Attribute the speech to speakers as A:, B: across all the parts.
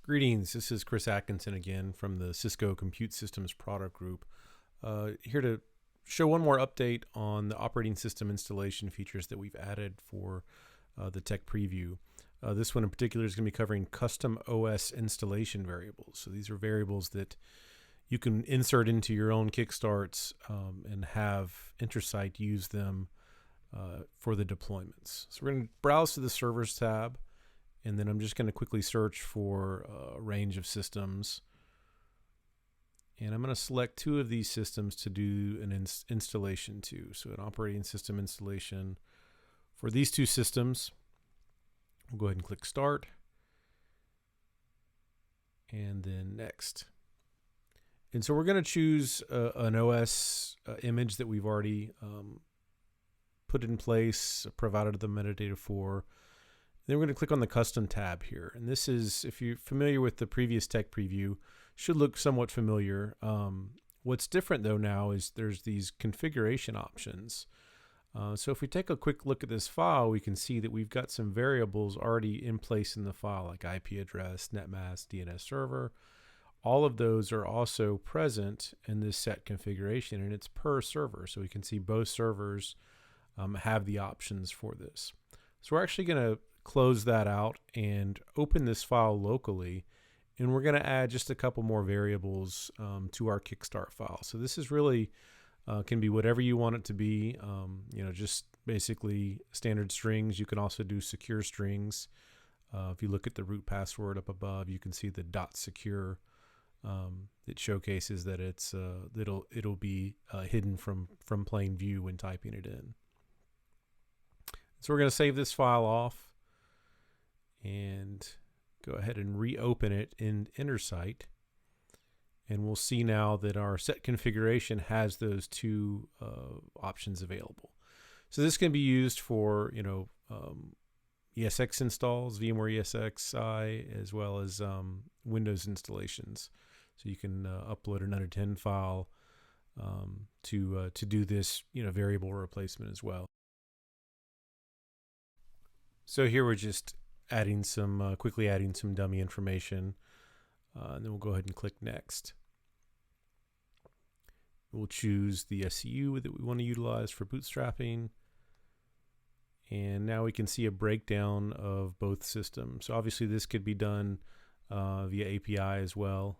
A: Greetings, this is Chris Atkinson again from the Cisco Compute Systems product group. Here to show one more update on the operating system installation features that we've added for the tech preview. This one in particular is going to be covering custom OS installation variables. So these are variables that you can insert into your own kickstarts and have Intersight use them for the deployments. So we're going to browse to the servers tab, and then I'm just going to quickly search for a range of systems. And I'm going to select two of these systems to do an installation to. So an operating system installation for these two systems. We'll go ahead and click Start. And then Next. And so we're going to choose an OS image that we've already put in place, provided the metadata for. Then we're going to click on the Custom tab here. And this is, if you're familiar with the previous tech preview, should look somewhat familiar. What's different though now is there's these configuration options. So if we take a quick look at this file, we can see that we've got some variables already in place in the file, like IP address, netmask, DNS server. All of those are also present in this set configuration, and it's per server. So we can see both servers have the options for this. So we're actually going to close that out and open this file locally, and we're going to add just a couple more variables to our kickstart file. So this is really can be whatever you want it to be, just basically standard strings. You can also do secure strings. If you look at the root password up above, you can see the .secure. It showcases that it's it'll be hidden from plain view when typing it in. So we're going to save this file off and go ahead and reopen it in Intersight, and we'll see now that our set configuration has those two options available. So this can be used for ESX installs, VMware ESXi, as well as Windows installations. So you can upload an unattend file to do this variable replacement as well. So here we're just adding some quickly adding some dummy information, and then we'll go ahead and click Next. We'll choose the SCU that we want to utilize for bootstrapping, and now we can see a breakdown of both systems. So obviously this could be done via API as well.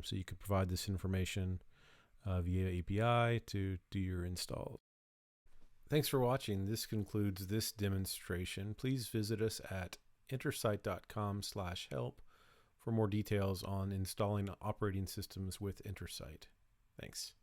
A: So you could provide this information via API to do your installs. Thanks for watching. This concludes this demonstration. Please visit us at intersight.com/help for more details on installing operating systems with Intersight. Thanks.